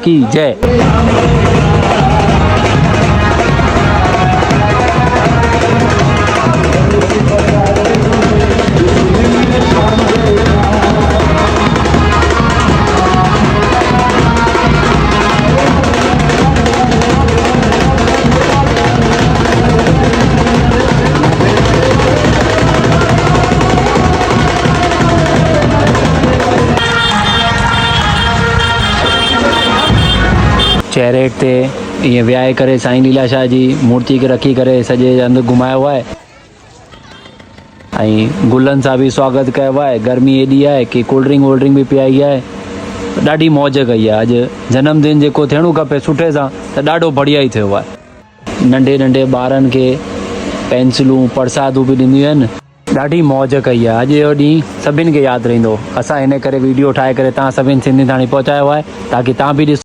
की जय। चैरेट ते ईअं विहाए करे साईं लीलाशाह जी मूर्ति खे रखी करे सॼे हंधि घुमायो आहे ऐं गुलनि सां बि स्वागत कयो आहे। गर्मी एॾी आहे की कोल्ड ड्रिंक वोल्ड ड्रिंक बि पीआई आहे। ॾाढी मौज कई आहे। अॼु जनमदिन जेको थियणो खपे सुठे सां त ॾाढो बढ़िया ई थियो आहे। नंढे नंढे ॿारनि खे पेंसिलूं परसादूं बि ॾिनियूं आहिनि। ॾाढी मौज कई आहे। अॼु जो ॾींहुं सभिनि खे यादि रहंदो। असां हिन करे वीडियो ठाहे करे तव्हां सभिनि सिंधी ताणी पहुचायो आहे ताकी तव्हां बि ॾिसो।